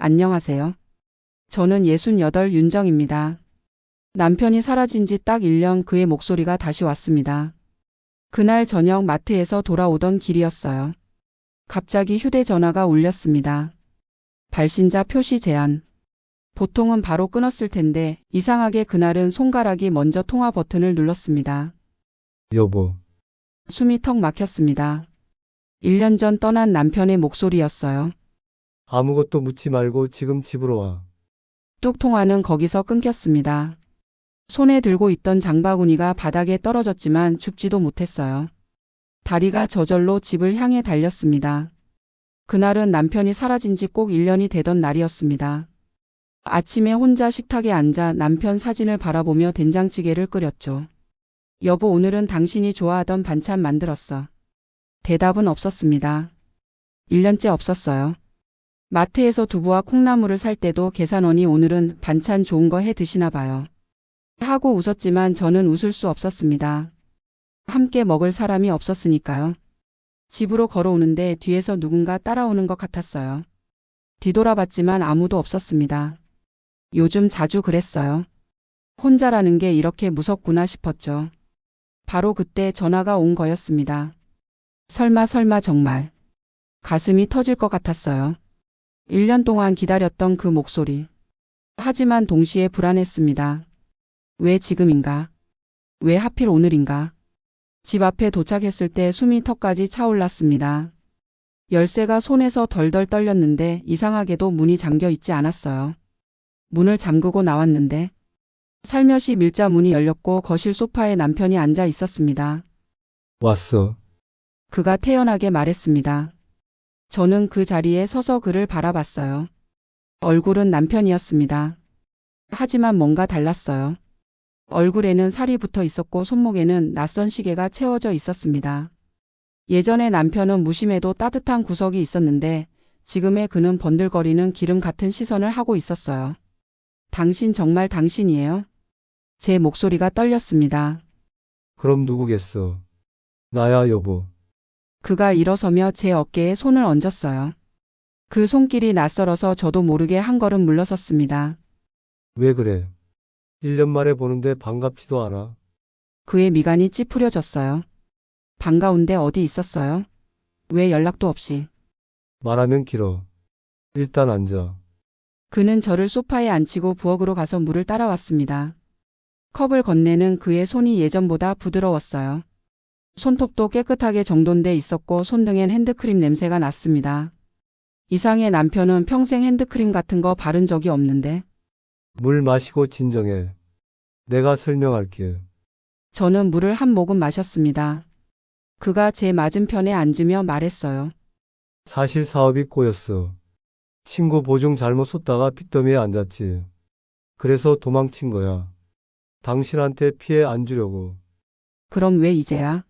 안녕하세요. 저는 68 윤정입니다. 남편이 사라진 지 딱 1년 그의 목소리가 다시 왔습니다. 그날 저녁 마트에서 돌아오던 길이었어요. 갑자기 휴대전화가 울렸습니다. 발신자 표시 제한. 보통은 바로 끊었을 텐데 이상하게 그날은 손가락이 먼저 통화 버튼을 눌렀습니다. 여보, 숨이 턱 막혔습니다. 1년 전 떠난 남편의 목소리였어요. 아무것도 묻지 말고 지금 집으로 와. 뚝 통화는 거기서 끊겼습니다. 손에 들고 있던 장바구니가 바닥에 떨어졌지만 줍지도 못했어요. 다리가 저절로 집을 향해 달렸습니다. 그날은 남편이 사라진 지 꼭 1년이 되던 날이었습니다. 아침에 혼자 식탁에 앉아 남편 사진을 바라보며 된장찌개를 끓였죠. 여보, 오늘은 당신이 좋아하던 반찬 만들었어. 대답은 없었습니다. 1년째 없었어요. 마트에서 두부와 콩나물을 살 때도 계산원이 오늘은 반찬 좋은 거 해 드시나 봐요. 하고 웃었지만 저는 웃을 수 없었습니다. 함께 먹을 사람이 없었으니까요. 집으로 걸어오는데 뒤에서 누군가 따라오는 것 같았어요. 뒤돌아봤지만 아무도 없었습니다. 요즘 자주 그랬어요. 혼자라는 게 이렇게 무섭구나 싶었죠. 바로 그때 전화가 온 거였습니다. 설마 정말. 가슴이 터질 것 같았어요. 1년 동안 기다렸던 그 목소리. 하지만 동시에 불안했습니다. 왜 지금인가? 왜 하필 오늘인가? 집 앞에 도착했을 때 숨이 턱까지 차올랐습니다. 열쇠가 손에서 덜덜 떨렸는데 이상하게도 문이 잠겨 있지 않았어요. 문을 잠그고 나왔는데 살며시 밀자 문이 열렸고 거실 소파에 남편이 앉아 있었습니다. 왔어. 그가 태연하게 말했습니다. 저는 그 자리에 서서 그를 바라봤어요. 얼굴은 남편이었습니다. 하지만 뭔가 달랐어요. 얼굴에는 살이 붙어 있었고 손목에는 낯선 시계가 채워져 있었습니다. 예전에 남편은 무심해도 따뜻한 구석이 있었는데 지금의 그는 번들거리는 기름 같은 시선을 하고 있었어요. 당신 정말 당신이에요? 제 목소리가 떨렸습니다. 그럼 누구겠어? 나야, 여보. 그가 일어서며 제 어깨에 손을 얹었어요. 그 손길이 낯설어서 저도 모르게 한 걸음 물러섰습니다. 왜 그래? 1년 만에 보는데 반갑지도 않아. 그의 미간이 찌푸려졌어요. 반가운데 어디 있었어요? 왜 연락도 없이? 말하면 길어. 일단 앉아. 그는 저를 소파에 앉히고 부엌으로 가서 물을 따라왔습니다. 컵을 건네는 그의 손이 예전보다 부드러웠어요. 손톱도 깨끗하게 정돈돼 있었고 손등엔 핸드크림 냄새가 났습니다. 이상해, 남편은 평생 핸드크림 같은 거 바른 적이 없는데. 물 마시고 진정해. 내가 설명할게. 저는 물을 한 모금 마셨습니다. 그가 제 맞은편에 앉으며 말했어요. 사실 사업이 꼬였어. 친구 보증 잘못 쏟다가 빚더미에 앉았지. 그래서 도망친 거야. 당신한테 피해 안 주려고. 그럼 왜 이제야?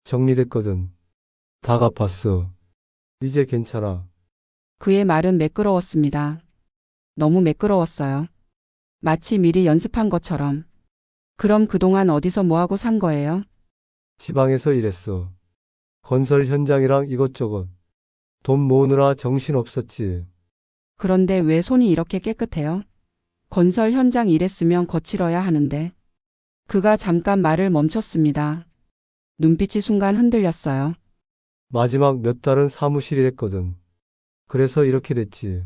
정리됐거든. 다 갚았어. 이제 괜찮아. 그의 말은 매끄러웠습니다. 너무 매끄러웠어요. 마치 미리 연습한 것처럼. 그럼 그동안 어디서 뭐하고 산 거예요? 지방에서 일했어. 건설 현장이랑 이것저것. 돈 모으느라 정신 없었지. 그런데 왜 손이 이렇게 깨끗해요? 건설 현장 일했으면 거칠어야 하는데. 그가 잠깐 말을 멈췄습니다. 눈빛이 순간 흔들렸어요. 마지막 몇 달은 사무실 일했거든. 그래서 이렇게 됐지.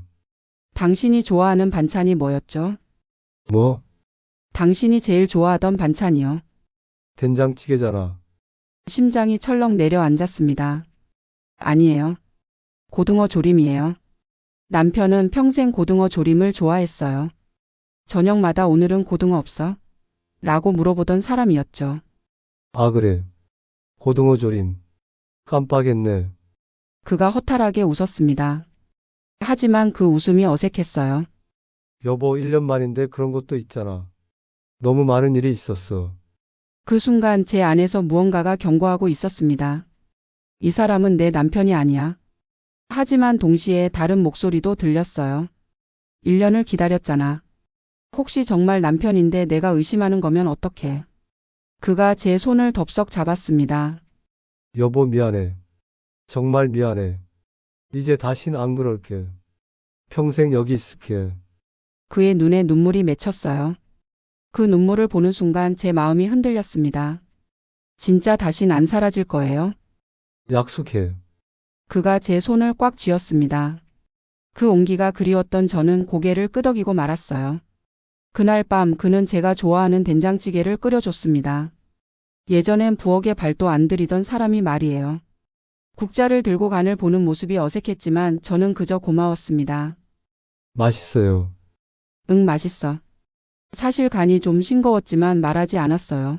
당신이 좋아하는 반찬이 뭐였죠? 뭐? 당신이 제일 좋아하던 반찬이요. 된장찌개잖아. 심장이 철렁 내려앉았습니다. 아니에요. 고등어 조림이에요. 남편은 평생 고등어 조림을 좋아했어요. 저녁마다 오늘은 고등어 없어? 라고 물어보던 사람이었죠. 아, 그래. 고등어 조림. 깜빡했네. 그가 허탈하게 웃었습니다. 하지만 그 웃음이 어색했어요. 여보, 1년 만인데 그런 것도 있잖아. 너무 많은 일이 있었어. 그 순간 제 안에서 무언가가 경고하고 있었습니다. 이 사람은 내 남편이 아니야. 하지만 동시에 다른 목소리도 들렸어요. 1년을 기다렸잖아. 혹시 정말 남편인데 내가 의심하는 거면 어떡해. 그가 제 손을 덥석 잡았습니다. 여보, 미안해. 정말 미안해. 이제 다신 안 그럴게. 평생 여기 있을게. 그의 눈에 눈물이 맺혔어요. 그 눈물을 보는 순간 제 마음이 흔들렸습니다. 진짜 다신 안 사라질 거예요? 약속해. 그가 제 손을 꽉 쥐었습니다. 그 온기가 그리웠던 저는 고개를 끄덕이고 말았어요. 그날 밤 그는 제가 좋아하는 된장찌개를 끓여줬습니다. 예전엔 부엌에 발도 안 들이던 사람이 말이에요. 국자를 들고 간을 보는 모습이 어색했지만 저는 그저 고마웠습니다. 맛있어요. 응, 맛있어. 사실 간이 좀 싱거웠지만 말하지 않았어요.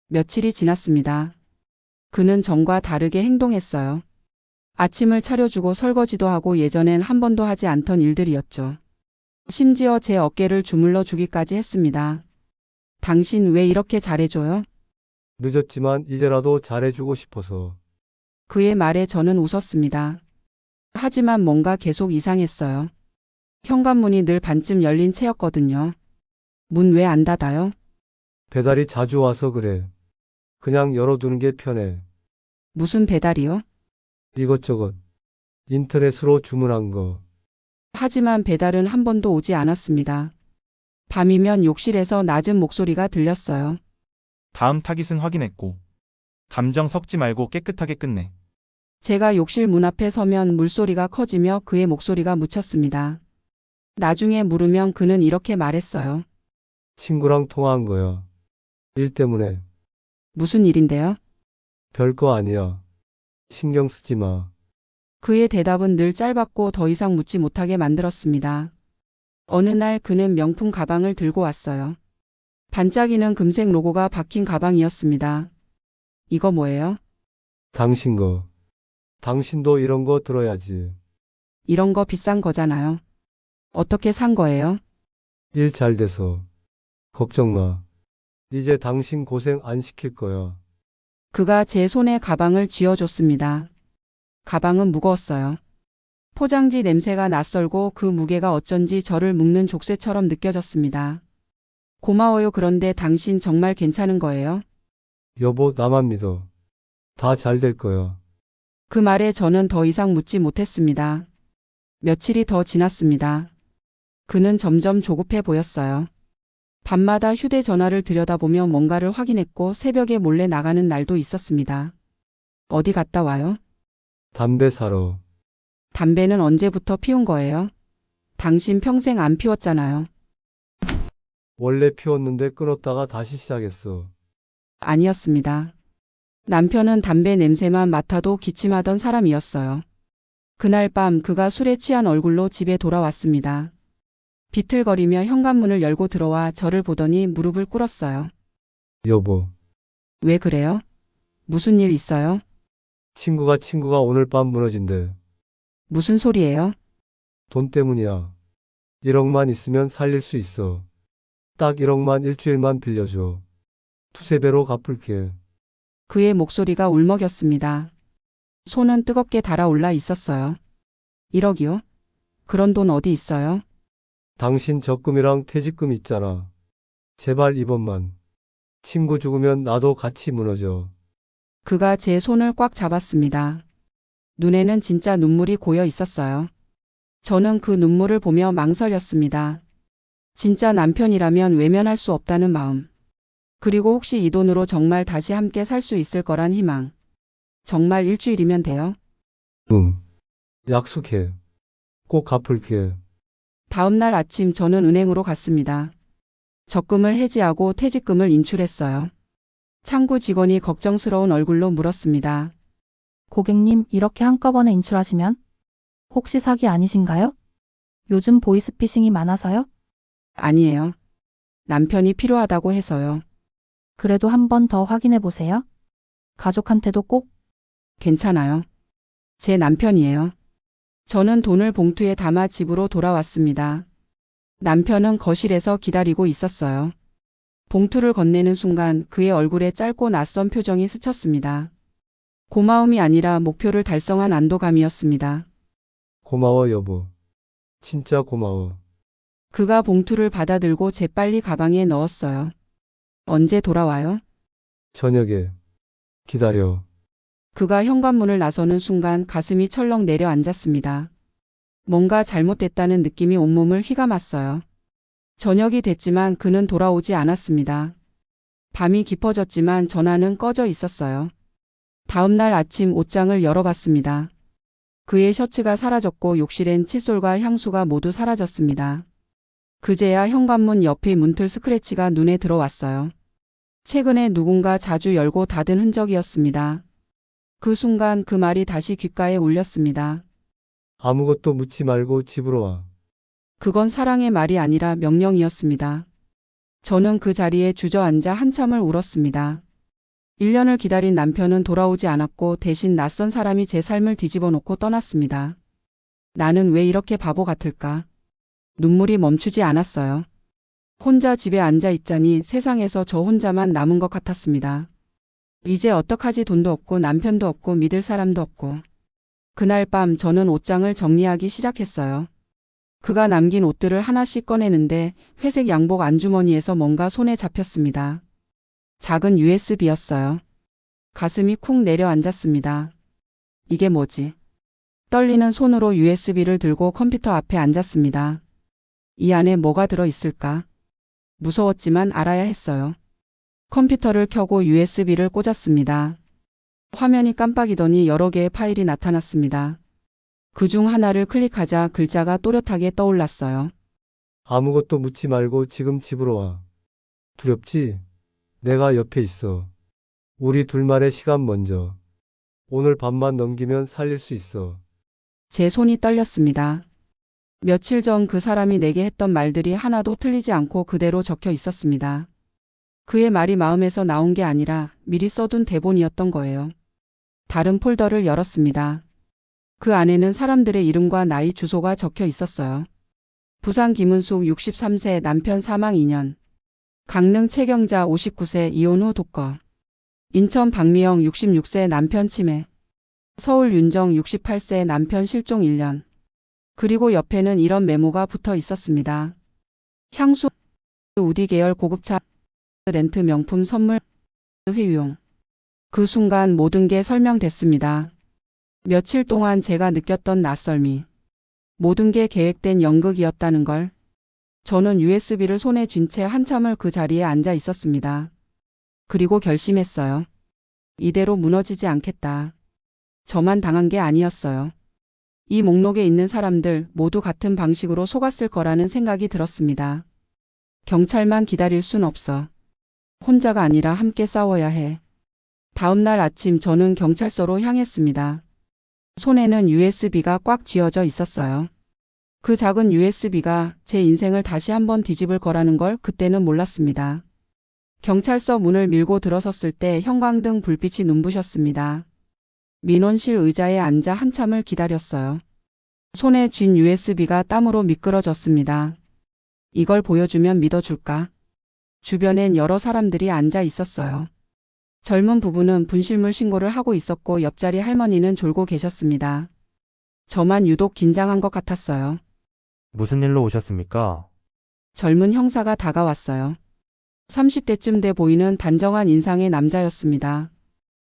며칠이 지났습니다. 그는 전과 다르게 행동했어요. 아침을 차려주고 설거지도 하고 예전엔 한 번도 하지 않던 일들이었죠. 심지어 제 어깨를 주물러 주기까지 했습니다. 당신 왜 이렇게 잘해줘요? 늦었지만 이제라도 잘해주고 싶어서. 그의 말에 저는 웃었습니다. 하지만 뭔가 계속 이상했어요. 현관문이 늘 반쯤 열린 채였거든요. 문 왜 안 닫아요? 배달이 자주 와서 그래. 그냥 열어두는 게 편해. 무슨 배달이요? 이것저것. 인터넷으로 주문한 거. 하지만 배달은 한 번도 오지 않았습니다. 밤이면 욕실에서 낮은 목소리가 들렸어요. 다음 타깃은 확인했고. 감정 섞지 말고 깨끗하게 끝내. 제가 욕실 문 앞에 서면 물소리가 커지며 그의 목소리가 묻혔습니다. 나중에 물으면 그는 이렇게 말했어요. 친구랑 통화한 거야. 일 때문에. 무슨 일인데요? 별거 아니야. 신경 쓰지 마. 그의 대답은 늘 짧았고 더 이상 묻지 못하게 만들었습니다. 어느 날 그는 명품 가방을 들고 왔어요. 반짝이는 금색 로고가 박힌 가방이었습니다. 이거 뭐예요? 당신 거. 당신도 이런 거 들어야지. 이런 거 비싼 거잖아요. 어떻게 산 거예요? 일 잘 돼서. 걱정 마. 이제 당신 고생 안 시킬 거야. 그가 제 손에 가방을 쥐어줬습니다. 가방은 무거웠어요. 포장지 냄새가 낯설고 그 무게가 어쩐지 저를 묶는 족쇄처럼 느껴졌습니다. 고마워요. 그런데 당신 정말 괜찮은 거예요? 여보, 나만 믿어. 다 잘 될 거야. 그 말에 저는 더 이상 묻지 못했습니다. 며칠이 더 지났습니다. 그는 점점 조급해 보였어요. 밤마다 휴대전화를 들여다보며 뭔가를 확인했고 새벽에 몰래 나가는 날도 있었습니다. 어디 갔다 와요? 담배 사러. 담배는 언제부터 피운 거예요? 당신 평생 안 피웠잖아요. 원래 피웠는데 끊었다가 다시 시작했어. 아니었습니다. 남편은 담배 냄새만 맡아도 기침하던 사람이었어요. 그날 밤 그가 술에 취한 얼굴로 집에 돌아왔습니다. 비틀거리며 현관문을 열고 들어와 저를 보더니 무릎을 꿇었어요. 여보, 왜 그래요? 무슨 일 있어요? 친구가 오늘 밤 무너진대. 무슨 소리예요? 돈 때문이야. 1억만 있으면 살릴 수 있어. 딱 1억만 일주일만 빌려줘. 두세 배로 갚을게. 그의 목소리가 울먹였습니다. 손은 뜨겁게 달아올라 있었어요. 1억이요? 그런 돈 어디 있어요? 당신 적금이랑 퇴직금 있잖아. 제발 이번만. 친구 죽으면 나도 같이 무너져. 그가 제 손을 꽉 잡았습니다. 눈에는 진짜 눈물이 고여 있었어요. 저는 그 눈물을 보며 망설였습니다. 진짜 남편이라면 외면할 수 없다는 마음. 그리고 혹시 이 돈으로 정말 다시 함께 살 수 있을 거란 희망. 정말 일주일이면 돼요? 응. 약속해. 꼭 갚을게. 다음 날 아침 저는 은행으로 갔습니다. 적금을 해지하고 퇴직금을 인출했어요. 창구 직원이 걱정스러운 얼굴로 물었습니다. 고객님, 이렇게 한꺼번에 인출하시면? 혹시 사기 아니신가요? 요즘 보이스피싱이 많아서요? 아니에요. 남편이 필요하다고 해서요. 그래도 한 번 더 확인해 보세요. 가족한테도 꼭. 괜찮아요. 제 남편이에요. 저는 돈을 봉투에 담아 집으로 돌아왔습니다. 남편은 거실에서 기다리고 있었어요. 봉투를 건네는 순간 그의 얼굴에 짧고 낯선 표정이 스쳤습니다. 고마움이 아니라 목표를 달성한 안도감이었습니다. 고마워, 여보. 진짜 고마워. 그가 봉투를 받아들고 재빨리 가방에 넣었어요. 언제 돌아와요? 저녁에. 기다려. 그가 현관문을 나서는 순간 가슴이 철렁 내려앉았습니다. 뭔가 잘못됐다는 느낌이 온몸을 휘감았어요. 저녁이 됐지만 그는 돌아오지 않았습니다. 밤이 깊어졌지만 전화는 꺼져 있었어요. 다음 날 아침 옷장을 열어봤습니다. 그의 셔츠가 사라졌고 욕실엔 칫솔과 향수가 모두 사라졌습니다. 그제야 현관문 옆의 문틀 스크래치가 눈에 들어왔어요. 최근에 누군가 자주 열고 닫은 흔적이었습니다. 그 순간 그 말이 다시 귓가에 울렸습니다. 아무것도 묻지 말고 집으로 와. 그건 사랑의 말이 아니라 명령이었습니다. 저는 그 자리에 주저앉아 한참을 울었습니다. 1년을 기다린 남편은 돌아오지 않았고 대신 낯선 사람이 제 삶을 뒤집어 놓고 떠났습니다. 나는 왜 이렇게 바보 같을까? 눈물이 멈추지 않았어요. 혼자 집에 앉아 있자니 세상에서 저 혼자만 남은 것 같았습니다. 이제 어떡하지? 돈도 없고 남편도 없고 믿을 사람도 없고. 그날 밤 저는 옷장을 정리하기 시작했어요. 그가 남긴 옷들을 하나씩 꺼내는데 회색 양복 안주머니에서 뭔가 손에 잡혔습니다. 작은 USB였어요. 가슴이 쿵 내려앉았습니다. 이게 뭐지? 떨리는 손으로 USB를 들고 컴퓨터 앞에 앉았습니다. 이 안에 뭐가 들어있을까? 무서웠지만 알아야 했어요. 컴퓨터를 켜고 USB를 꽂았습니다. 화면이 깜빡이더니 여러 개의 파일이 나타났습니다. 그중 하나를 클릭하자 글자가 또렷하게 떠올랐어요. 아무것도 묻지 말고 지금 집으로 와. 두렵지? 내가 옆에 있어. 우리 둘만의 시간 먼저. 오늘 밤만 넘기면 살릴 수 있어. 제 손이 떨렸습니다. 며칠 전 그 사람이 내게 했던 말들이 하나도 틀리지 않고 그대로 적혀 있었습니다. 그의 말이 마음에서 나온 게 아니라 미리 써둔 대본이었던 거예요. 다른 폴더를 열었습니다. 그 안에는 사람들의 이름과 나이, 주소가 적혀 있었어요. 부산 김은숙 63세 남편 사망 2년. 강릉 최경자 59세 이혼 후 독거. 인천 박미영 66세 남편 치매. 서울 윤정 68세 남편 실종 1년. 그리고 옆에는 이런 메모가 붙어 있었습니다. 향수, 우디 계열 고급차, 렌트 명품 선물, 회유용. 그 순간 모든 게 설명됐습니다. 며칠 동안 제가 느꼈던 낯설미. 모든 게 계획된 연극이었다는 걸. 저는 USB를 손에 쥔 채 한참을 그 자리에 앉아 있었습니다. 그리고 결심했어요. 이대로 무너지지 않겠다. 저만 당한 게 아니었어요. 이 목록에 있는 사람들 모두 같은 방식으로 속았을 거라는 생각이 들었습니다. 경찰만 기다릴 순 없어. 혼자가 아니라 함께 싸워야 해. 다음 날 아침 저는 경찰서로 향했습니다. 손에는 USB가 꽉 쥐어져 있었어요. 그 작은 USB가 제 인생을 다시 한번 뒤집을 거라는 걸 그때는 몰랐습니다. 경찰서 문을 밀고 들어섰을 때 형광등 불빛이 눈부셨습니다. 민원실 의자에 앉아 한참을 기다렸어요. 손에 쥔 USB가 땀으로 미끄러졌습니다. 이걸 보여주면 믿어줄까? 주변엔 여러 사람들이 앉아 있었어요. 젊은 부부는 분실물 신고를 하고 있었고 옆자리 할머니는 졸고 계셨습니다. 저만 유독 긴장한 것 같았어요. 무슨 일로 오셨습니까? 젊은 형사가 다가왔어요. 30대쯤 돼 보이는 단정한 인상의 남자였습니다.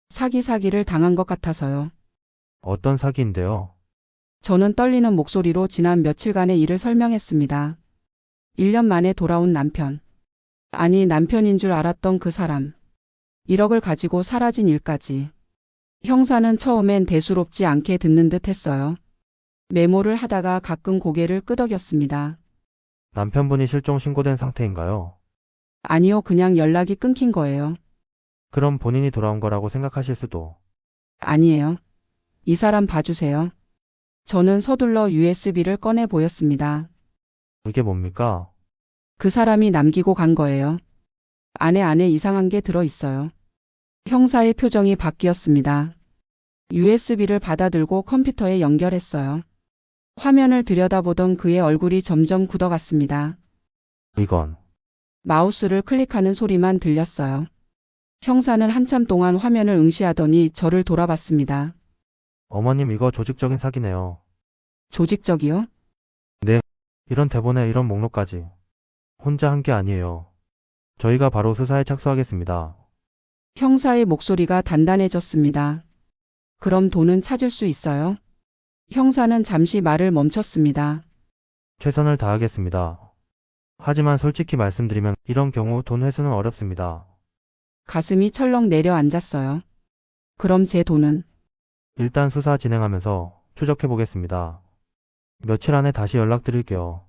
사기를 당한 것 같아서요. 어떤 사기인데요? 저는 떨리는 목소리로 지난 며칠간의 일을 설명했습니다. 1년 만에 돌아온 남편. 아니, 남편인 줄 알았던 그 사람. 1억을 가지고 사라진 일까지. 형사는 처음엔 대수롭지 않게 듣는 듯 했어요. 메모를 하다가 가끔 고개를 끄덕였습니다. 남편분이 실종 신고된 상태인가요? 아니요, 그냥 연락이 끊긴 거예요. 그럼 본인이 돌아온 거라고 생각하실 수도. 아니에요. 이 사람 봐주세요. 저는 서둘러 USB를 꺼내 보였습니다. 이게 뭡니까? 그 사람이 남기고 간 거예요. 안에 이상한 게 들어있어요. 형사의 표정이 바뀌었습니다. USB를 받아들고 컴퓨터에 연결했어요. 화면을 들여다보던 그의 얼굴이 점점 굳어갔습니다. 이건 마우스를 클릭하는 소리만 들렸어요. 형사는 한참 동안 화면을 응시하더니 저를 돌아봤습니다. 어머님, 이거 조직적인 사기네요. 조직적이요? 이런 대본에 이런 목록까지. 혼자 한 게 아니에요. 저희가 바로 수사에 착수하겠습니다. 형사의 목소리가 단단해졌습니다. 그럼 돈은 찾을 수 있어요? 형사는 잠시 말을 멈췄습니다. 최선을 다하겠습니다. 하지만 솔직히 말씀드리면 이런 경우 돈 회수는 어렵습니다. 가슴이 철렁 내려앉았어요. 그럼 제 돈은? 일단 수사 진행하면서 추적해 보겠습니다. 며칠 안에 다시 연락드릴게요.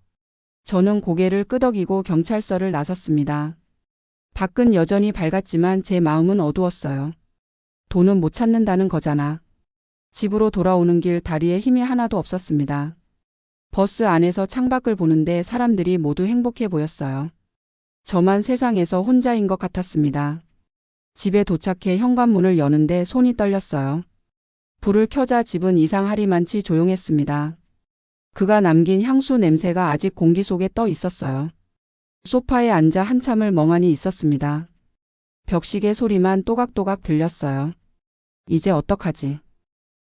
저는 고개를 끄덕이고 경찰서를 나섰습니다. 밖은 여전히 밝았지만 제 마음은 어두웠어요. 돈은 못 찾는다는 거잖아. 집으로 돌아오는 길 다리에 힘이 하나도 없었습니다. 버스 안에서 창밖을 보는데 사람들이 모두 행복해 보였어요. 저만 세상에서 혼자인 것 같았습니다. 집에 도착해 현관문을 여는데 손이 떨렸어요. 불을 켜자 집은 이상하리만치 조용했습니다. 그가 남긴 향수 냄새가 아직 공기 속에 떠 있었어요. 소파에 앉아 한참을 멍하니 있었습니다. 벽시계 소리만 또각또각 들렸어요. 이제 어떡하지?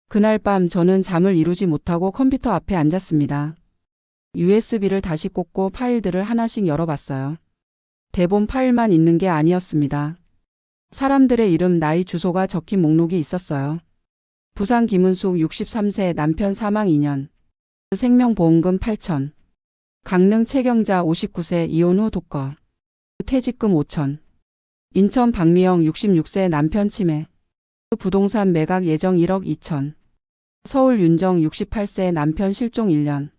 그날 밤 저는 잠을 이루지 못하고 컴퓨터 앞에 앉았습니다. USB를 다시 꽂고 파일들을 하나씩 열어봤어요. 대본 파일만 있는 게 아니었습니다. 사람들의 이름, 나이, 주소가 적힌 목록이 있었어요. 부산 김은숙 63세 남편 사망 2년. 생명보험금 8천. 강릉 최경자 59세 이혼 후 독거. 퇴직금 5천. 인천 박미영 66세 남편 치매. 부동산 매각 예정 1억 2천. 서울 윤정 68세 남편 실종 1년.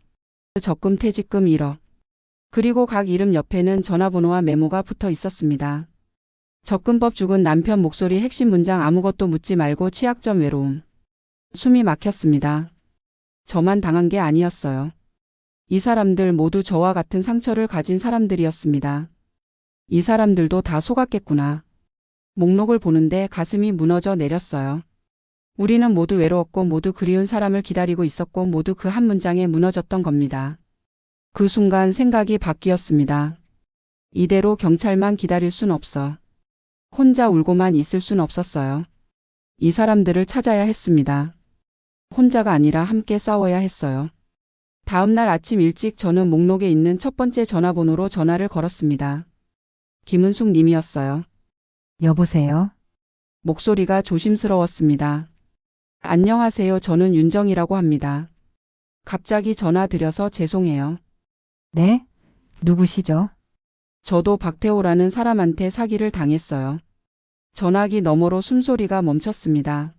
적금 퇴직금 1억. 그리고 각 이름 옆에는 전화번호와 메모가 붙어 있었습니다. 접근법 죽은 남편 목소리 핵심 문장 아무것도 묻지 말고 취약점 외로움. 숨이 막혔습니다. 저만 당한 게 아니었어요. 이 사람들 모두 저와 같은 상처를 가진 사람들이었습니다. 이 사람들도 다 속았겠구나. 목록을 보는데 가슴이 무너져 내렸어요. 우리는 모두 외로웠고 모두 그리운 사람을 기다리고 있었고 모두 그 한 문장에 무너졌던 겁니다. 그 순간 생각이 바뀌었습니다. 이대로 경찰만 기다릴 순 없어. 혼자 울고만 있을 순 없었어요. 이 사람들을 찾아야 했습니다. 혼자가 아니라 함께 싸워야 했어요. 다음 날 아침 일찍 저는 목록에 있는 첫 번째 전화번호로 전화를 걸었습니다. 김은숙 님이었어요. 여보세요? 목소리가 조심스러웠습니다. 안녕하세요. 저는 윤정이라고 합니다. 갑자기 전화 드려서 죄송해요. 네? 누구시죠? 저도 박태호라는 사람한테 사기를 당했어요. 전화기 너머로 숨소리가 멈췄습니다.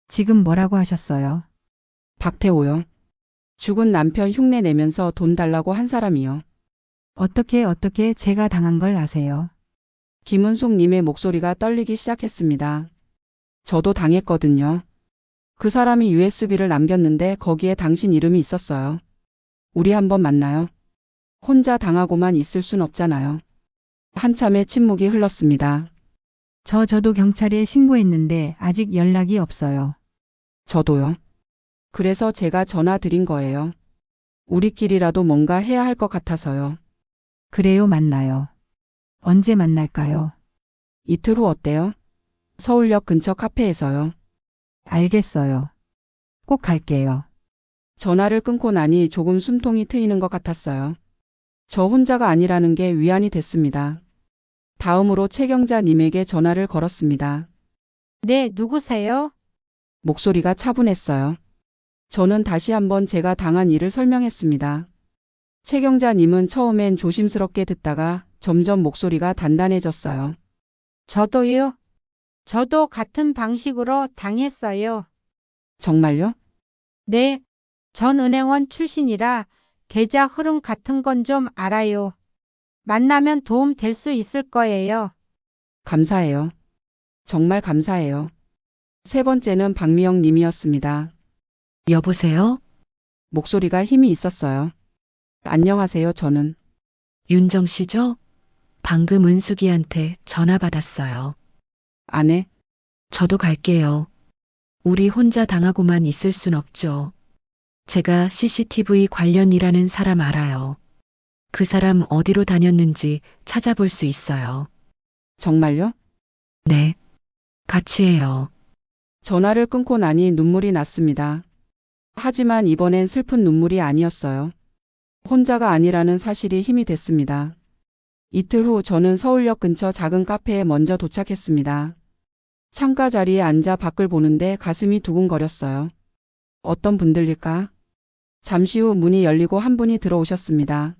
지금 뭐라고 하셨어요? 박태호요. 죽은 남편 흉내 내면서 돈 달라고 한 사람이요. 어떻게 제가 당한 걸 아세요? 김은숙 님의 목소리가 떨리기 시작했습니다. 저도 당했거든요. 그 사람이 USB를 남겼는데 거기에 당신 이름이 있었어요. 우리 한번 만나요. 혼자 당하고만 있을 순 없잖아요. 한참의 침묵이 흘렀습니다. 저도 경찰에 신고했는데 아직 연락이 없어요. 저도요. 그래서 제가 전화 드린 거예요. 우리끼리라도 뭔가 해야 할 것 같아서요. 그래요, 만나요. 언제 만날까요? 이틀 후 어때요? 서울역 근처 카페에서요. 알겠어요. 꼭 갈게요. 전화를 끊고 나니 조금 숨통이 트이는 것 같았어요. 저 혼자가 아니라는 게 위안이 됐습니다. 다음으로 최경자 님에게 전화를 걸었습니다. 네, 누구세요? 목소리가 차분했어요. 저는 다시 한번 제가 당한 일을 설명했습니다. 최경자 님은 처음엔 조심스럽게 듣다가 점점 목소리가 단단해졌어요. 저도요. 저도 같은 방식으로 당했어요. 정말요? 네, 전 은행원 출신이라 계좌 흐름 같은 건 좀 알아요. 만나면 도움 될 수 있을 거예요. 감사해요. 정말 감사해요. 세 번째는 박미영 님이었습니다. 여보세요? 목소리가 힘이 있었어요. 안녕하세요. 저는 윤정 씨죠? 방금 은숙이한테 전화 받았어요. 아내. 저도 갈게요. 우리 혼자 당하고만 있을 순 없죠. 제가 CCTV 관련 일하는 사람 알아요. 그 사람 어디로 다녔는지 찾아볼 수 있어요. 정말요? 네. 같이 해요. 전화를 끊고 나니 눈물이 났습니다. 하지만 이번엔 슬픈 눈물이 아니었어요. 혼자가 아니라는 사실이 힘이 됐습니다. 이틀 후 저는 서울역 근처 작은 카페에 먼저 도착했습니다. 창가 자리에 앉아 밖을 보는데 가슴이 두근거렸어요. 어떤 분들일까? 잠시 후 문이 열리고 한 분이 들어오셨습니다.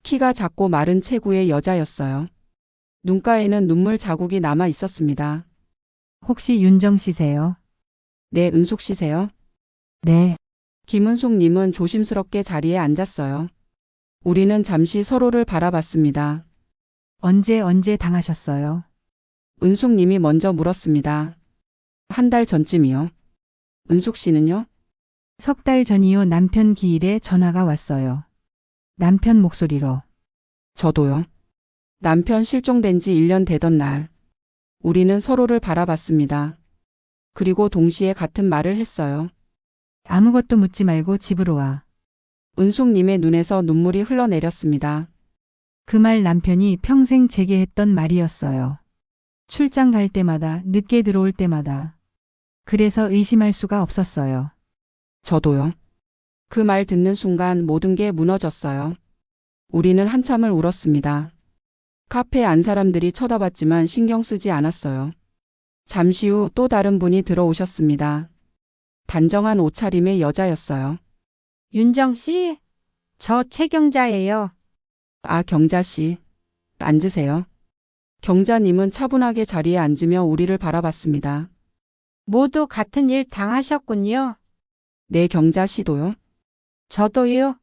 키가 작고 마른 체구의 여자였어요. 눈가에는 눈물 자국이 남아 있었습니다. 혹시 윤정 씨세요? 네, 은숙 씨세요? 네. 김은숙 님은 조심스럽게 자리에 앉았어요. 우리는 잠시 서로를 바라봤습니다. 언제 당하셨어요? 은숙 님이 먼저 물었습니다. 한 달 전쯤이요. 은숙 씨는요? 석 달 전이요. 남편 기일에 전화가 왔어요. 남편 목소리로. 저도요. 남편 실종된 지 1년 되던 날. 우리는 서로를 바라봤습니다. 그리고 동시에 같은 말을 했어요. 아무것도 묻지 말고 집으로 와. 은숙 님의 눈에서 눈물이 흘러내렸습니다. 그 말 남편이 평생 제게 했던 말이었어요. 출장 갈 때마다, 늦게 들어올 때마다. 그래서 의심할 수가 없었어요. 저도요. 그 말 듣는 순간 모든 게 무너졌어요. 우리는 한참을 울었습니다. 카페 안 사람들이 쳐다봤지만 신경 쓰지 않았어요. 잠시 후 또 다른 분이 들어오셨습니다. 단정한 옷차림의 여자였어요. 윤정 씨, 저 최경자예요. 아, 경자 씨. 앉으세요. 경자님은 차분하게 자리에 앉으며 우리를 바라봤습니다. 모두 같은 일 당하셨군요. 네, 경자 씨도요? 저도요.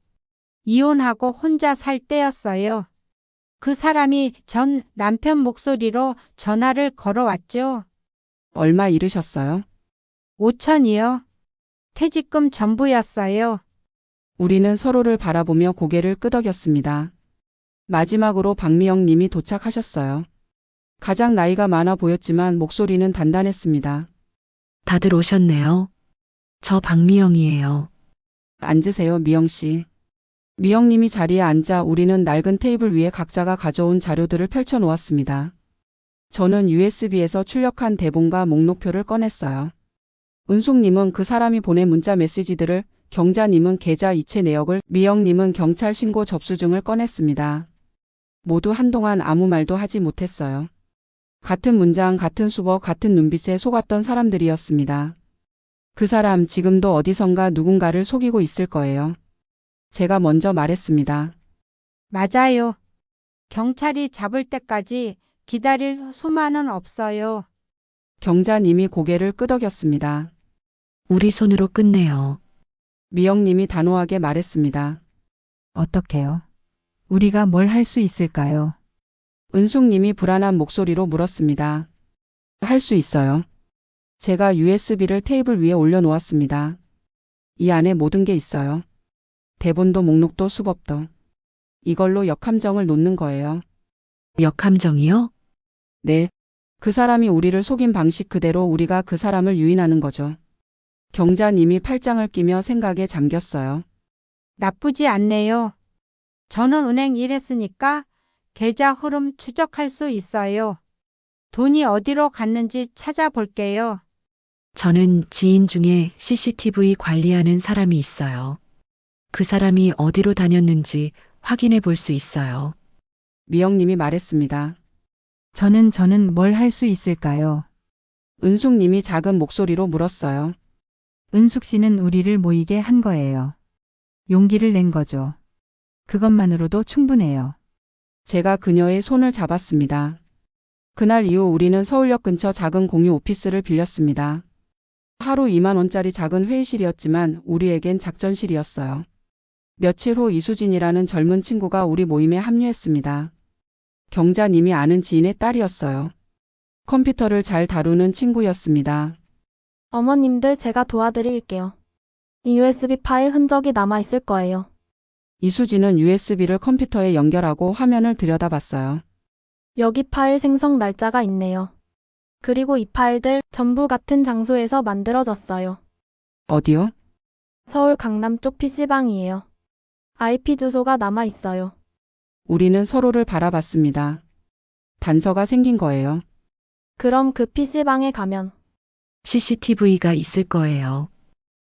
이혼하고 혼자 살 때였어요. 그 사람이 전 남편 목소리로 전화를 걸어왔죠. 얼마 잃으셨어요? 5천이요. 퇴직금 전부였어요. 우리는 서로를 바라보며 고개를 끄덕였습니다. 마지막으로 박미영 님이 도착하셨어요. 가장 나이가 많아 보였지만 목소리는 단단했습니다. 다들 오셨네요. 저 박미영이에요. 앉으세요, 미영 씨. 미영 님이 자리에 앉자 우리는 낡은 테이블 위에 각자가 가져온 자료들을 펼쳐 놓았습니다. 저는 USB에서 출력한 대본과 목록표를 꺼냈어요. 은숙 님은 그 사람이 보낸 문자 메시지들을, 경자 님은 계좌 이체 내역을, 미영 님은 경찰 신고 접수증을 꺼냈습니다. 모두 한동안 아무 말도 하지 못했어요. 같은 문장, 같은 수법, 같은 눈빛에 속았던 사람들이었습니다. 그 사람 지금도 어디선가 누군가를 속이고 있을 거예요. 제가 먼저 말했습니다. 맞아요. 경찰이 잡을 때까지 기다릴 수만은 없어요. 경자님이 고개를 끄덕였습니다. 우리 손으로 끝내요. 미영님이 단호하게 말했습니다. 어떡해요? 우리가 뭘 할 수 있을까요? 은숙님이 불안한 목소리로 물었습니다. 할 수 있어요. 제가 USB를 테이블 위에 올려놓았습니다. 이 안에 모든 게 있어요. 대본도 목록도 수법도. 이걸로 역함정을 놓는 거예요. 역함정이요? 네. 그 사람이 우리를 속인 방식 그대로 우리가 그 사람을 유인하는 거죠. 경자님이 팔짱을 끼며 생각에 잠겼어요. 나쁘지 않네요. 저는 은행 일했으니까 계좌 흐름 추적할 수 있어요. 돈이 어디로 갔는지 찾아볼게요. 저는 지인 중에 CCTV 관리하는 사람이 있어요. 그 사람이 어디로 다녔는지 확인해 볼 수 있어요. 미영님이 말했습니다. 저는 뭘 할 수 있을까요? 은숙님이 작은 목소리로 물었어요. 은숙 씨는 우리를 모이게 한 거예요. 용기를 낸 거죠. 그것만으로도 충분해요. 제가 그녀의 손을 잡았습니다. 그날 이후 우리는 서울역 근처 작은 공유 오피스를 빌렸습니다. 하루 2만 원짜리 작은 회의실이었지만 우리에겐 작전실이었어요. 며칠 후 이수진이라는 젊은 친구가 우리 모임에 합류했습니다. 경자님이 아는 지인의 딸이었어요. 컴퓨터를 잘 다루는 친구였습니다. 어머님들 제가 도와드릴게요. 이 USB 파일 흔적이 남아 있을 거예요. 이수진은 USB를 컴퓨터에 연결하고 화면을 들여다봤어요. 여기 파일 생성 날짜가 있네요. 그리고 이 파일들 전부 같은 장소에서 만들어졌어요. 어디요? 서울 강남 쪽 PC방이에요. IP 주소가 남아 있어요. 우리는 서로를 바라봤습니다. 단서가 생긴 거예요. 그럼 그 PC방에 가면 CCTV가 있을 거예요.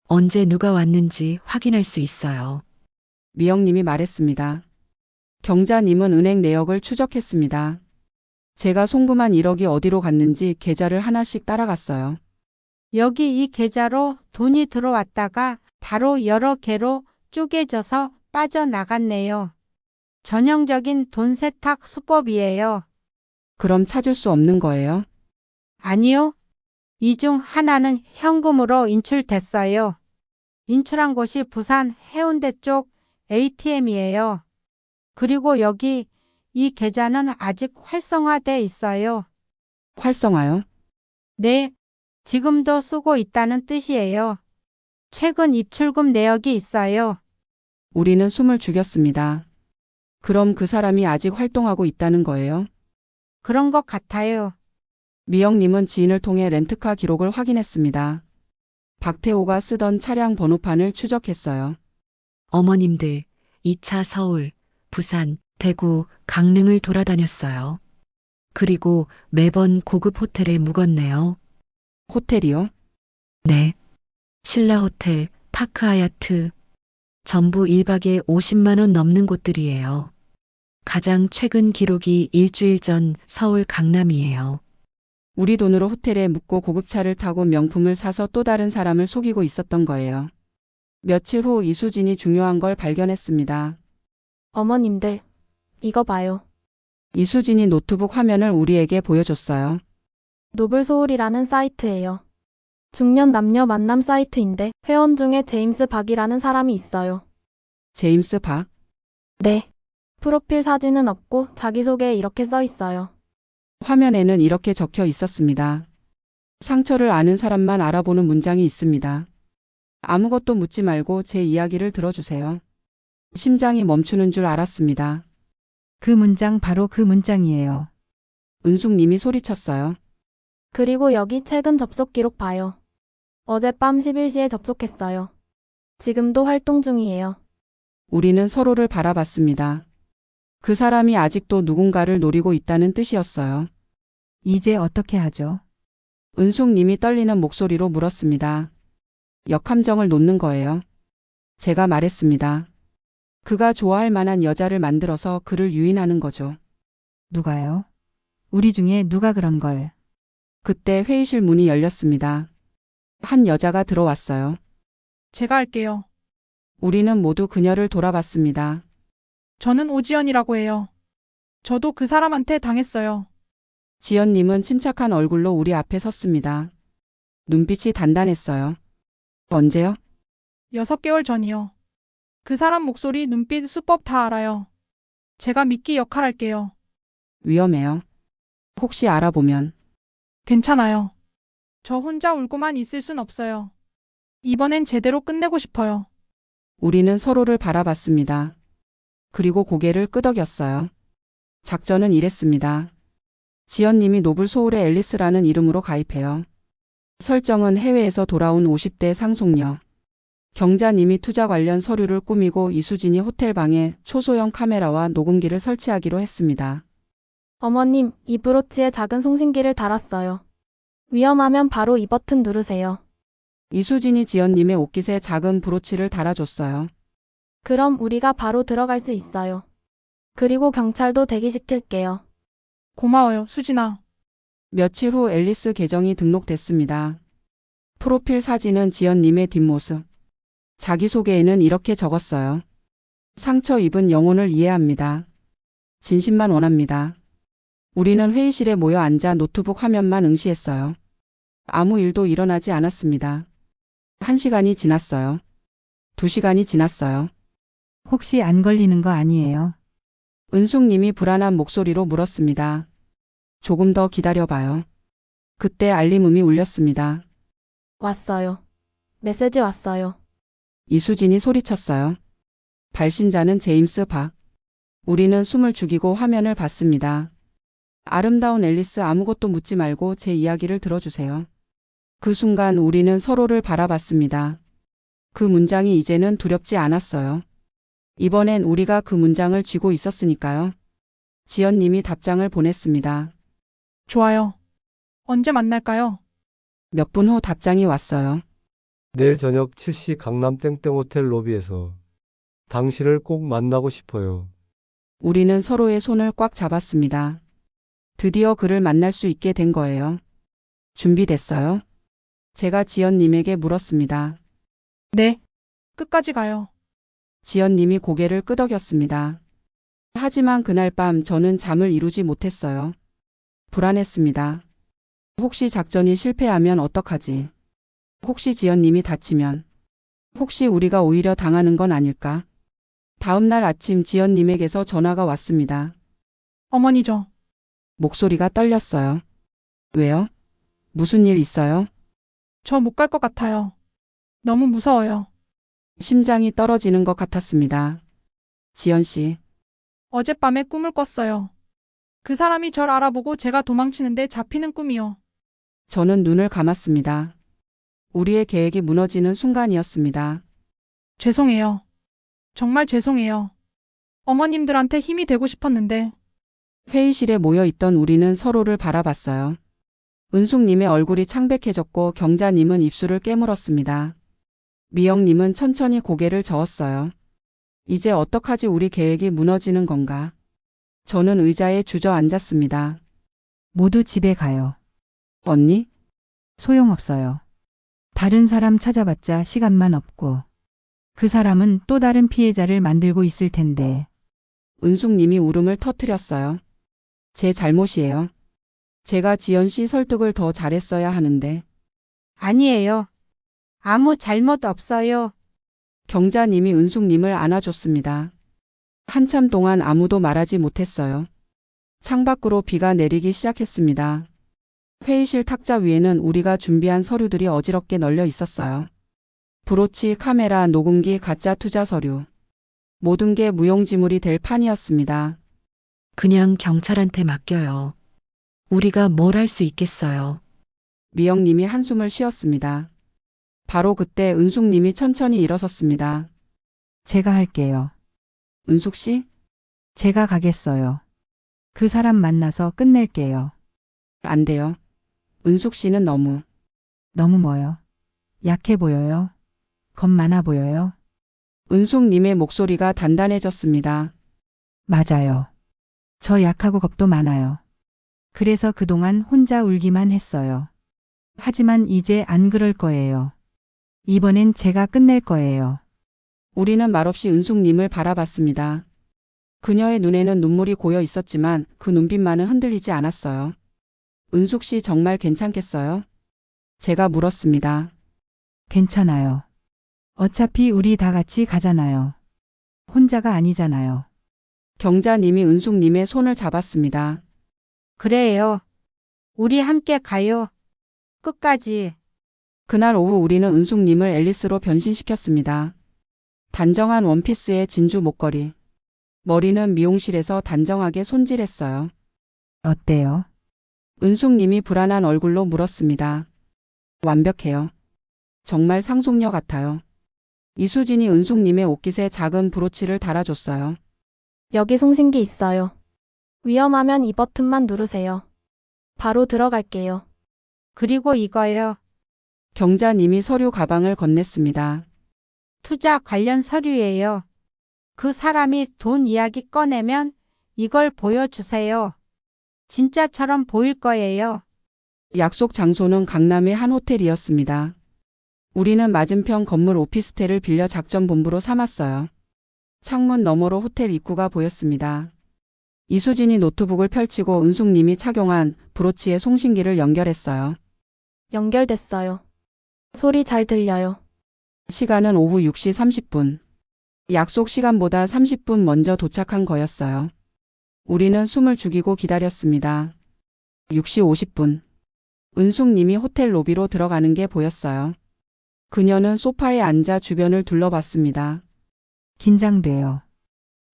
언제 누가 왔는지 확인할 수 있어요. 미영님이 말했습니다. 경자님은 은행 내역을 추적했습니다. 제가 송금한 1억이 어디로 갔는지 계좌를 하나씩 따라갔어요. 여기 이 계좌로 돈이 들어왔다가 바로 여러 개로 쪼개져서 빠져나갔네요. 전형적인 돈 세탁 수법이에요. 그럼 찾을 수 없는 거예요? 아니요. 이 중 하나는 현금으로 인출됐어요. 인출한 곳이 부산 해운대 쪽 ATM이에요. 그리고 여기 이 계좌는 아직 활성화돼 있어요. 활성화요? 네, 지금도 쓰고 있다는 뜻이에요. 최근 입출금 내역이 있어요. 우리는 숨을 죽였습니다. 그럼 그 사람이 아직 활동하고 있다는 거예요? 그런 것 같아요. 미영님은 지인을 통해 렌트카 기록을 확인했습니다. 박태호가 쓰던 차량 번호판을 추적했어요. 어머님들 2차 서울, 부산, 대구, 강릉을 돌아다녔어요. 그리고 매번 고급 호텔에 묵었네요. 호텔이요? 네. 신라 호텔, 파크 하얏트. 전부 1박에 50만 원 넘는 곳들이에요. 가장 최근 기록이 일주일 전 서울 강남이에요. 우리 돈으로 호텔에 묵고 고급차를 타고 명품을 사서 또 다른 사람을 속이고 있었던 거예요. 며칠 후 이수진이 중요한 걸 발견했습니다. 어머님들, 이거 봐요. 이수진이 노트북 화면을 우리에게 보여줬어요. 노블소울이라는 사이트예요. 중년 남녀 만남 사이트인데 회원 중에 제임스 박이라는 사람이 있어요. 제임스 박. 네. 프로필 사진은 없고 자기소개에 이렇게 써 있어요. 화면에는 이렇게 적혀 있었습니다. 상처를 아는 사람만 알아보는 문장이 있습니다. 아무것도 묻지 말고 제 이야기를 들어주세요. 심장이 멈추는 줄 알았습니다. 그 문장 바로 그 문장이에요. 은숙님이 소리쳤어요. 그리고 여기 최근 접속 기록 봐요. 어젯밤 11시에 접속했어요. 지금도 활동 중이에요. 우리는 서로를 바라봤습니다. 그 사람이 아직도 누군가를 노리고 있다는 뜻이었어요. 이제 어떻게 하죠? 은숙님이 떨리는 목소리로 물었습니다. 역함정을 놓는 거예요. 제가 말했습니다. 그가 좋아할 만한 여자를 만들어서 그를 유인하는 거죠. 누가요? 우리 중에 누가 그런 걸? 그때 회의실 문이 열렸습니다. 한 여자가 들어왔어요. 제가 할게요. 우리는 모두 그녀를 돌아봤습니다. 저는 오지연이라고 해요. 저도 그 사람한테 당했어요. 지연님은 침착한 얼굴로 우리 앞에 섰습니다. 눈빛이 단단했어요. 언제요? 6개월 전이요. 그 사람 목소리, 눈빛, 수법 다 알아요. 제가 미끼 역할 할게요. 위험해요. 혹시 알아보면. 괜찮아요. 저 혼자 울고만 있을 순 없어요. 이번엔 제대로 끝내고 싶어요. 우리는 서로를 바라봤습니다. 그리고 고개를 끄덕였어요. 작전은 이랬습니다. 지연님이 노블 소울의 앨리스라는 이름으로 가입해요. 설정은 해외에서 돌아온 50대 상속녀. 경자님이 투자 관련 서류를 꾸미고 이수진이 호텔 방에 초소형 카메라와 녹음기를 설치하기로 했습니다. 어머님, 이 브로치에 작은 송신기를 달았어요. 위험하면 바로 이 버튼 누르세요. 이수진이 지연님의 옷깃에 작은 브로치를 달아줬어요. 그럼 우리가 바로 들어갈 수 있어요. 그리고 경찰도 대기시킬게요. 고마워요, 수진아. 며칠 후 앨리스 계정이 등록됐습니다. 프로필 사진은 지연님의 뒷모습. 자기소개에는 이렇게 적었어요. 상처 입은 영혼을 이해합니다. 진심만 원합니다. 우리는 회의실에 모여 앉아 노트북 화면만 응시했어요. 아무 일도 일어나지 않았습니다. 1시간이 지났어요. 2시간이 지났어요. 혹시 안 걸리는 거 아니에요? 은숙님이 불안한 목소리로 물었습니다. 조금 더 기다려봐요. 그때 알림음이 울렸습니다. 왔어요. 메시지 왔어요. 이수진이 소리쳤어요. 발신자는 제임스 박. 우리는 숨을 죽이고 화면을 봤습니다. 아름다운 앨리스, 아무것도 묻지 말고 제 이야기를 들어주세요. 그 순간 우리는 서로를 바라봤습니다. 그 문장이 이제는 두렵지 않았어요. 이번엔 우리가 그 문장을 쥐고 있었으니까요. 지연님이 답장을 보냈습니다. 좋아요. 언제 만날까요? 몇 분 후 답장이 왔어요. 내일 저녁 7시 강남 땡땡 호텔 로비에서 당신을 꼭 만나고 싶어요. 우리는 서로의 손을 꽉 잡았습니다. 드디어 그를 만날 수 있게 된 거예요. 준비됐어요? 제가 지연님에게 물었습니다. 네. 끝까지 가요. 지연님이 고개를 끄덕였습니다. 하지만 그날 밤 저는 잠을 이루지 못했어요. 불안했습니다. 혹시 작전이 실패하면 어떡하지? 혹시 지연님이 다치면? 혹시 우리가 오히려 당하는 건 아닐까? 다음 날 아침 지연님에게서 전화가 왔습니다. 어머니죠. 목소리가 떨렸어요. 왜요? 무슨 일 있어요? 저 못 갈 것 같아요. 너무 무서워요. 심장이 떨어지는 것 같았습니다. 지연 씨, 어젯밤에 꿈을 꿨어요. 그 사람이 절 알아보고 제가 도망치는데 잡히는 꿈이요. 저는 눈을 감았습니다. 우리의 계획이 무너지는 순간이었습니다. 죄송해요. 정말 죄송해요. 어머님들한테 힘이 되고 싶었는데 회의실에 모여 있던 우리는 서로를 바라봤어요. 은숙님의 얼굴이 창백해졌고 경자님은 입술을 깨물었습니다. 미영님은 천천히 고개를 저었어요. 이제 어떡하지? 우리 계획이 무너지는 건가? 저는 의자에 주저앉았습니다. 모두 집에 가요. 언니? 소용없어요. 다른 사람 찾아봤자 시간만 없고. 그 사람은 또 다른 피해자를 만들고 있을 텐데. 은숙님이 울음을 터뜨렸어요. 제 잘못이에요. 제가 지연 씨 설득을 더 잘했어야 하는데. 아니에요. 아무 잘못 없어요. 경자님이 은숙님을 안아줬습니다. 한참 동안 아무도 말하지 못했어요. 창밖으로 비가 내리기 시작했습니다. 회의실 탁자 위에는 우리가 준비한 서류들이 어지럽게 널려 있었어요. 브로치, 카메라, 녹음기, 가짜 투자 서류. 모든 게 무용지물이 될 판이었습니다. 그냥 경찰한테 맡겨요. 우리가 뭘 할 수 있겠어요. 미영님이 한숨을 쉬었습니다. 바로 그때 은숙님이 천천히 일어섰습니다. 제가 할게요. 은숙 씨? 제가 가겠어요. 그 사람 만나서 끝낼게요. 안 돼요. 은숙 씨는 너무. 너무 뭐요? 약해 보여요? 겁 많아 보여요? 은숙님의 목소리가 단단해졌습니다. 맞아요. 저 약하고 겁도 많아요. 그래서 그동안 혼자 울기만 했어요. 하지만 이제 안 그럴 거예요. 이번엔 제가 끝낼 거예요. 우리는 말없이 은숙님을 바라봤습니다. 그녀의 눈에는 눈물이 고여 있었지만 그 눈빛만은 흔들리지 않았어요. 은숙 씨 정말 괜찮겠어요? 제가 물었습니다. 괜찮아요. 어차피 우리 다 같이 가잖아요. 혼자가 아니잖아요. 경자님이 은숙님의 손을 잡았습니다. 그래요. 우리 함께 가요. 끝까지. 그날 오후 우리는 은숙님을 앨리스로 변신시켰습니다. 단정한 원피스에 진주 목걸이. 머리는 미용실에서 단정하게 손질했어요. 어때요? 은숙님이 불안한 얼굴로 물었습니다. 완벽해요. 정말 상속녀 같아요. 이수진이 은숙님의 옷깃에 작은 브로치를 달아줬어요. 여기 송신기 있어요. 위험하면 이 버튼만 누르세요. 바로 들어갈게요. 그리고 이거요. 경자님이 서류 가방을 건넸습니다. 투자 관련 서류예요. 그 사람이 돈 이야기 꺼내면 이걸 보여주세요. 진짜처럼 보일 거예요. 약속 장소는 강남의 한 호텔이었습니다. 우리는 맞은편 건물 오피스텔을 빌려 작전본부로 삼았어요. 창문 너머로 호텔 입구가 보였습니다. 이수진이 노트북을 펼치고 은숙님이 착용한 브로치에 송신기를 연결했어요. 연결됐어요. 소리 잘 들려요. 시간은 오후 6시 30분. 약속 시간보다 30분 먼저 도착한 거였어요. 우리는 숨을 죽이고 기다렸습니다. 6시 50분. 은숙님이 호텔 로비로 들어가는 게 보였어요. 그녀는 소파에 앉아 주변을 둘러봤습니다. 긴장돼요.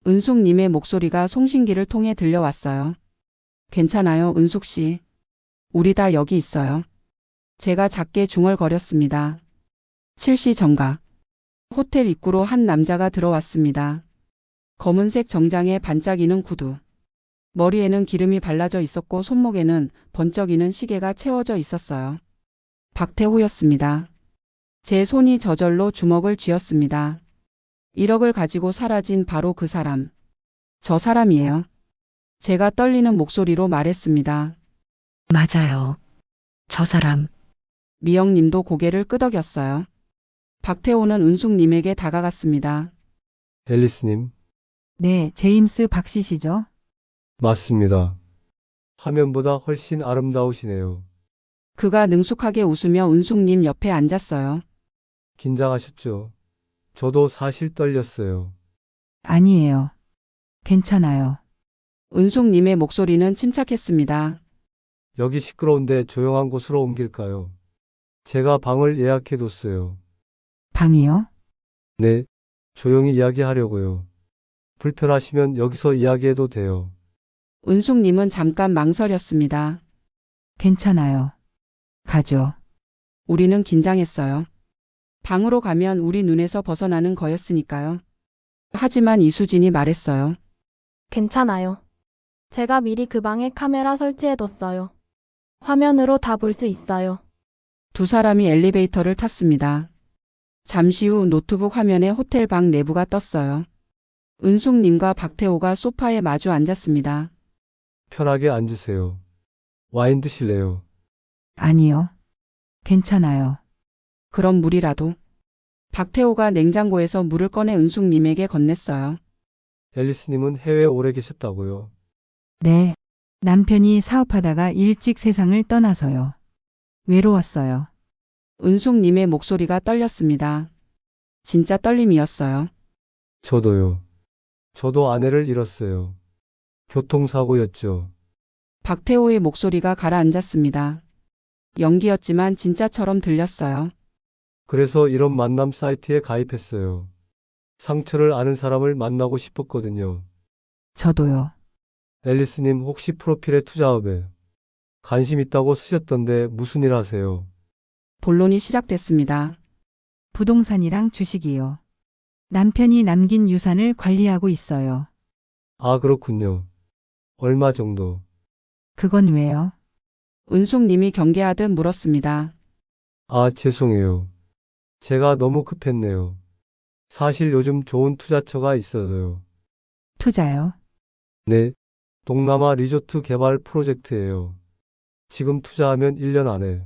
은숙님의 목소리가 송신기를 통해 들려왔어요. 괜찮아요, 은숙 씨. 우리 다 여기 있어요. 제가 작게 중얼거렸습니다. 7시 정각. 호텔 입구로 한 남자가 들어왔습니다. 검은색 정장에 반짝이는 구두. 머리에는 기름이 발라져 있었고 손목에는 번쩍이는 시계가 채워져 있었어요. 박태호였습니다. 제 손이 저절로 주먹을 쥐었습니다. 1억을 가지고 사라진 바로 그 사람. 저 사람이에요. 제가 떨리는 목소리로 말했습니다. 맞아요. 저 사람. 미영님도 고개를 끄덕였어요. 박태호는 은숙님에게 다가갔습니다. 앨리스님, 네, 제임스 박 씨시죠? 맞습니다. 화면보다 훨씬 아름다우시네요. 그가 능숙하게 웃으며 은숙님 옆에 앉았어요. 긴장하셨죠? 저도 사실 떨렸어요. 아니에요. 괜찮아요. 은숙님의 목소리는 침착했습니다. 여기 시끄러운데 조용한 곳으로 옮길까요? 제가 방을 예약해뒀어요. 방이요? 네, 조용히 이야기하려고요. 불편하시면 여기서 이야기해도 돼요. 은숙님은 잠깐 망설였습니다. 괜찮아요. 가죠. 우리는 긴장했어요. 방으로 가면 우리 눈에서 벗어나는 거였으니까요. 하지만 이수진이 말했어요. 괜찮아요. 제가 미리 그 방에 카메라 설치해뒀어요. 화면으로 다 볼 수 있어요. 두 사람이 엘리베이터를 탔습니다. 잠시 후 노트북 화면에 호텔 방 내부가 떴어요. 은숙님과 박태호가 소파에 마주 앉았습니다. 편하게 앉으세요. 와인 드실래요? 아니요. 괜찮아요. 그럼 물이라도. 박태호가 냉장고에서 물을 꺼내 은숙님에게 건넸어요. 앨리스님은 해외에 오래 계셨다고요? 네. 남편이 사업하다가 일찍 세상을 떠나서요. 외로웠어요. 은숙님의 목소리가 떨렸습니다. 진짜 떨림이었어요. 저도요. 저도 아내를 잃었어요. 교통사고였죠. 박태호의 목소리가 가라앉았습니다. 연기였지만 진짜처럼 들렸어요. 그래서 이런 만남 사이트에 가입했어요. 상처를 아는 사람을 만나고 싶었거든요. 저도요. 앨리스님 혹시 프로필에 투자업에 관심 있다고 쓰셨던데 무슨 일 하세요? 본론이 시작됐습니다. 부동산이랑 주식이요. 남편이 남긴 유산을 관리하고 있어요. 아, 그렇군요. 얼마 정도? 그건 왜요? 은숙님이 경계하듯 물었습니다. 아, 죄송해요. 제가 너무 급했네요. 사실 요즘 좋은 투자처가 있어서요. 투자요? 네, 동남아 리조트 개발 프로젝트예요. 지금 투자하면 1년 안에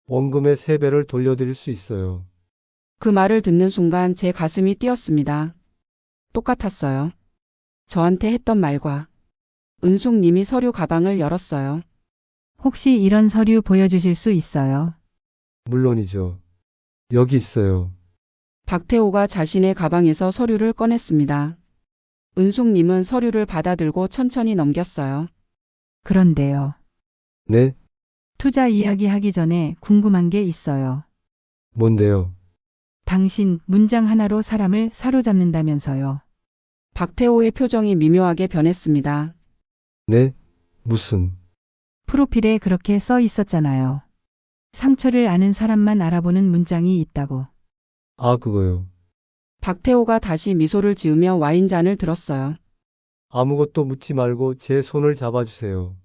원금의 3배를 돌려드릴 수 있어요. 그 말을 듣는 순간 제 가슴이 뛰었습니다. 똑같았어요. 저한테 했던 말과. 은숙님이 서류 가방을 열었어요. 혹시 이런 서류 보여주실 수 있어요? 물론이죠. 여기 있어요. 박태호가 자신의 가방에서 서류를 꺼냈습니다. 은숙님은 서류를 받아들고 천천히 넘겼어요. 그런데요. 네, 투자 이야기 하기 전에 궁금한 게 있어요. 뭔데요? 당신 문장 하나로 사람을 사로잡는다면서요. 박태호의 표정이 미묘하게 변했습니다. 네, 무슨? 프로필에 그렇게 써 있었잖아요. 상처를 아는 사람만 알아보는 문장이 있다고. 아, 그거요. 박태호가 다시 미소를 지으며 와인잔을 들었어요. 아무것도 묻지 말고 제 손을 잡아주세요.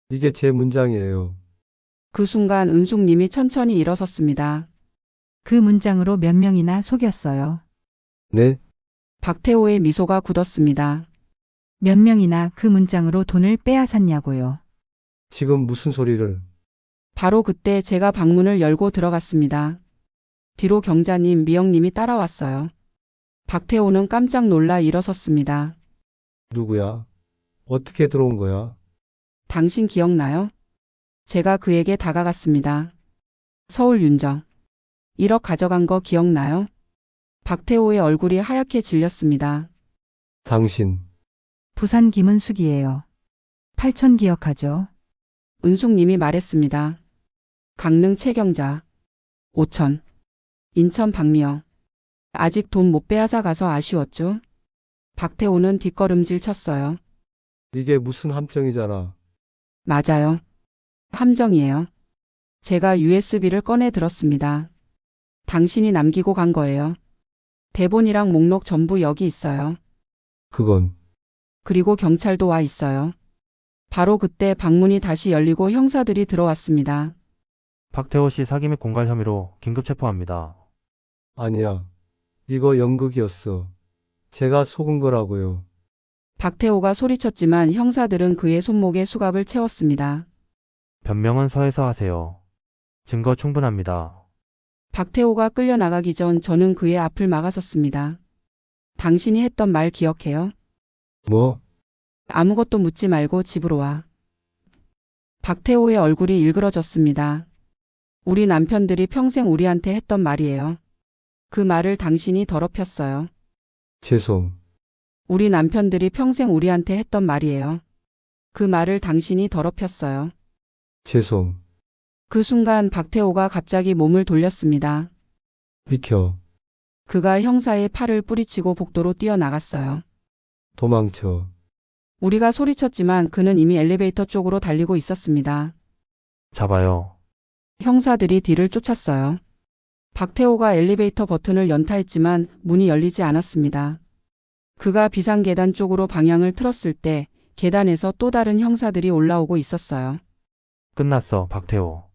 이게 제 문장이에요. 그 순간 은숙님이 천천히 일어섰습니다. 그 문장으로 몇 명이나 속였어요. 네, 박태호의 미소가 굳었습니다. 몇 명이나 그 문장으로 돈을 빼앗았냐고요. 지금 무슨 소리를? 바로 그때 제가 방문을 열고 들어갔습니다. 뒤로 경자님, 미영님이 따라왔어요. 박태호는 깜짝 놀라 일어섰습니다. 누구야? 어떻게 들어온 거야? 당신 기억나요? 제가 그에게 다가갔습니다. 서울 윤정. 1억 가져간 거 기억나요? 박태호의 얼굴이 하얗게 질렸습니다. 당신, 부산 김은숙이에요. 8천 기억하죠? 은숙님이 말했습니다. 강릉 최경자. 5천. 인천 박미영. 아직 돈 못 빼앗아 가서 아쉬웠죠? 박태호는 뒷걸음질 쳤어요. 이게 무슨 함정이잖아. 맞아요. 함정이에요. 제가 USB를 꺼내 들었습니다. 당신이 남기고 간 거예요. 대본이랑 목록 전부 여기 있어요. 그건, 그리고 경찰도 와 있어요. 바로 그때 방문이 다시 열리고 형사들이 들어왔습니다. 박태호 씨 사기 및 공갈 혐의로 긴급 체포합니다. 아니야. 이거 연극이었어. 제가 속은 거라고요. 박태호가 소리쳤지만 형사들은 그의 손목에 수갑을 채웠습니다. 변명은 서에서 하세요. 증거 충분합니다. 박태호가 끌려나가기 전 저는 그의 앞을 막아섰습니다. 당신이 했던 말 기억해요? 뭐? 아무것도 묻지 말고 집으로 와. 박태호의 얼굴이 일그러졌습니다. 우리 남편들이 평생 우리한테 했던 말이에요. 그 말을 당신이 더럽혔어요. 죄송. 우리 남편들이 평생 우리한테 했던 말이에요. 그 말을 당신이 더럽혔어요. 죄송. 그 순간 박태호가 갑자기 몸을 돌렸습니다. 비켜. 그가 형사의 팔을 뿌리치고 복도로 뛰어나갔어요. 도망쳐. 우리가 소리쳤지만 그는 이미 엘리베이터 쪽으로 달리고 있었습니다. 잡아요. 형사들이 뒤를 쫓았어요. 박태호가 엘리베이터 버튼을 연타했지만 문이 열리지 않았습니다. 그가 비상계단 쪽으로 방향을 틀었을 때 계단에서 또 다른 형사들이 올라오고 있었어요. 끝났어, 박태호.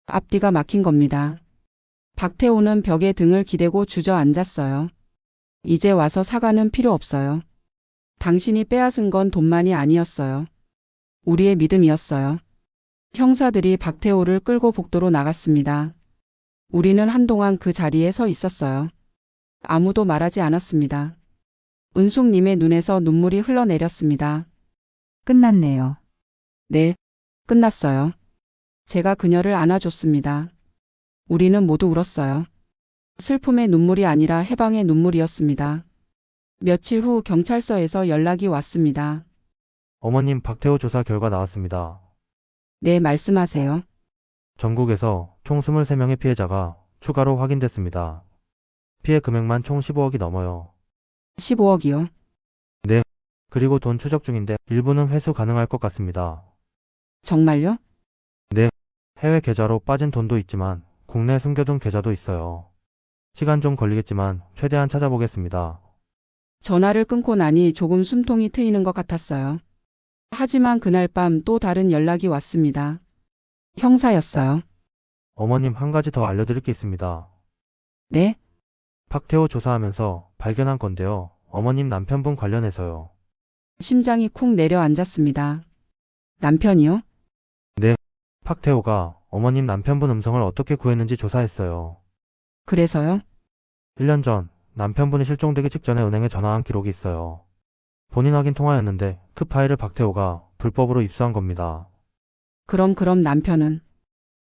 앞뒤가 막힌 겁니다. 박태호는 벽에 등을 기대고 주저앉았어요. 이제 와서 사과는 필요 없어요. 당신이 빼앗은 건 돈만이 아니었어요. 우리의 믿음이었어요. 형사들이 박태호를 끌고 복도로 나갔습니다. 우리는 한동안 그 자리에 서 있었어요. 아무도 말하지 않았습니다. 은숙님의 눈에서 눈물이 흘러내렸습니다. 끝났네요. 네, 끝났어요. 제가 그녀를 안아줬습니다. 우리는 모두 울었어요. 슬픔의 눈물이 아니라 해방의 눈물이었습니다. 며칠 후 경찰서에서 연락이 왔습니다. 어머님 박태호 조사 결과 나왔습니다. 네, 말씀하세요. 전국에서 총 23명의 피해자가 추가로 확인됐습니다. 피해 금액만 총 15억이 넘어요. 15억이요. 그리고 돈 추적 중인데 일부는 회수 가능할 것 같습니다. 정말요? 해외 계좌로 빠진 돈도 있지만 국내 숨겨둔 계좌도 있어요. 시간 좀 걸리겠지만 최대한 찾아보겠습니다. 전화를 끊고 나니 조금 숨통이 트이는 것 같았어요. 하지만 그날 밤 또 다른 연락이 왔습니다. 형사였어요. 어머님 한 가지 더 알려드릴 게 있습니다. 네? 박태호 조사하면서 발견한 건데요. 어머님 남편분 관련해서요. 심장이 쿵 내려앉았습니다. 남편이요? 박태호가 어머님 남편분 음성을 어떻게 구했는지 조사했어요. 그래서요? 1년 전 남편분이 실종되기 직전에 은행에 전화한 기록이 있어요. 본인 확인 통화였는데 그 파일을 박태호가 불법으로 입수한 겁니다. 그럼 남편은?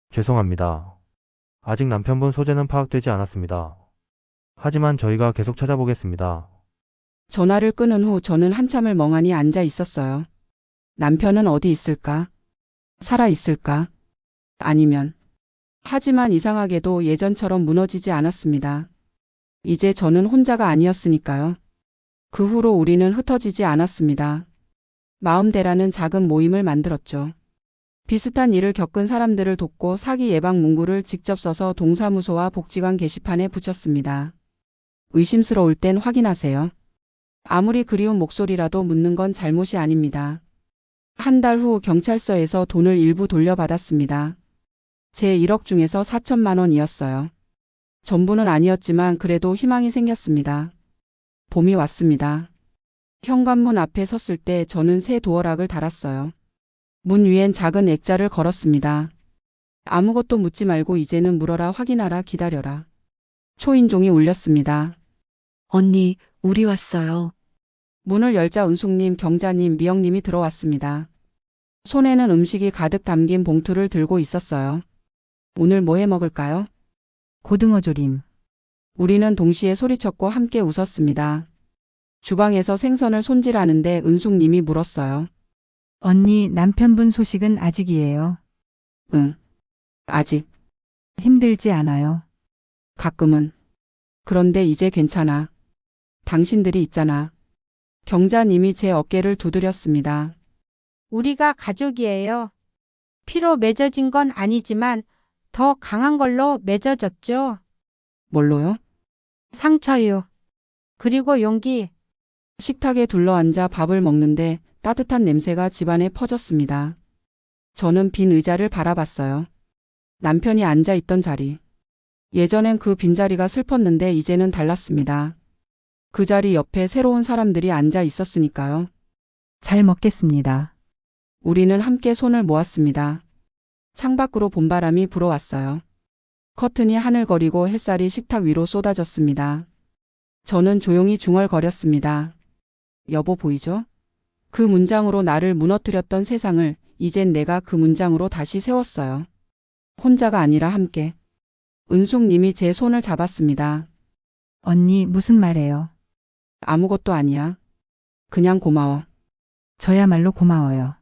죄송합니다. 아직 남편분 소재는 파악되지 않았습니다. 하지만 저희가 계속 찾아보겠습니다. 전화를 끊은 후 저는 한참을 멍하니 앉아 있었어요. 남편은 어디 있을까? 살아 있을까? 아니면. 하지만 이상하게도 예전처럼 무너지지 않았습니다. 이제 저는 혼자가 아니었으니까요. 그 후로 우리는 흩어지지 않았습니다. 마음대라는 작은 모임을 만들었죠. 비슷한 일을 겪은 사람들을 돕고 사기 예방 문구를 직접 써서 동사무소와 복지관 게시판에 붙였습니다. 의심스러울 땐 확인하세요. 아무리 그리운 목소리라도 묻는 건 잘못이 아닙니다. 한 달 후 경찰서에서 돈을 일부 돌려받았습니다. 제 1억 중에서 4천만 원이었어요. 전부는 아니었지만 그래도 희망이 생겼습니다. 봄이 왔습니다. 현관문 앞에 섰을 때 저는 새 도어락을 달았어요. 문 위엔 작은 액자를 걸었습니다. 아무것도 묻지 말고 이제는 물어라, 확인하라, 기다려라. 초인종이 울렸습니다. 언니, 우리 왔어요. 문을 열자 은숙님, 경자님, 미영님이 들어왔습니다. 손에는 음식이 가득 담긴 봉투를 들고 있었어요. 오늘 뭐 해 먹을까요? 고등어 조림. 우리는 동시에 소리쳤고 함께 웃었습니다. 주방에서 생선을 손질하는데 은숙님이 물었어요. 언니, 남편분 소식은 아직이에요. 응. 아직. 힘들지 않아요. 가끔은. 그런데 이제 괜찮아. 당신들이 있잖아. 경자님이 제 어깨를 두드렸습니다. 우리가 가족이에요. 피로 맺어진 건 아니지만 더 강한 걸로 맺어졌죠. 뭘로요? 상처요. 그리고 용기. 식탁에 둘러앉아 밥을 먹는데 따뜻한 냄새가 집안에 퍼졌습니다. 저는 빈 의자를 바라봤어요. 남편이 앉아 있던 자리. 예전엔 그 빈자리가 슬펐는데 이제는 달랐습니다. 그 자리 옆에 새로운 사람들이 앉아 있었으니까요. 잘 먹겠습니다. 우리는 함께 손을 모았습니다. 창밖으로 봄바람이 불어왔어요. 커튼이 하늘거리고 햇살이 식탁 위로 쏟아졌습니다. 저는 조용히 중얼거렸습니다. 여보 보이죠? 그 문장으로 나를 무너뜨렸던 세상을 이젠 내가 그 문장으로 다시 세웠어요. 혼자가 아니라 함께. 은숙님이 제 손을 잡았습니다. 언니, 무슨 말해요? 아무것도 아니야. 그냥 고마워. 저야말로 고마워요.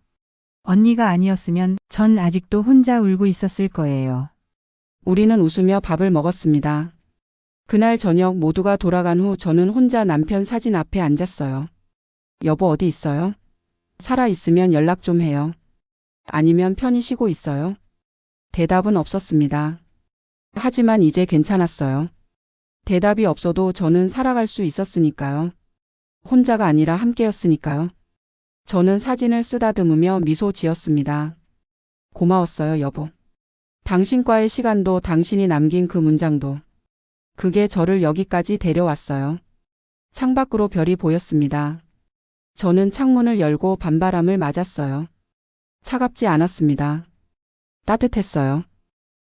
언니가 아니었으면 전 아직도 혼자 울고 있었을 거예요. 우리는 웃으며 밥을 먹었습니다. 그날 저녁 모두가 돌아간 후 저는 혼자 남편 사진 앞에 앉았어요. 여보 어디 있어요? 살아 있으면 연락 좀 해요. 아니면 편히 쉬고 있어요? 대답은 없었습니다. 하지만 이제 괜찮았어요. 대답이 없어도 저는 살아갈 수 있었으니까요. 혼자가 아니라 함께였으니까요. 저는 사진을 쓰다듬으며 미소 지었습니다. 고마웠어요, 여보. 당신과의 시간도 당신이 남긴 그 문장도. 그게 저를 여기까지 데려왔어요. 창밖으로 별이 보였습니다. 저는 창문을 열고 밤바람을 맞았어요. 차갑지 않았습니다. 따뜻했어요.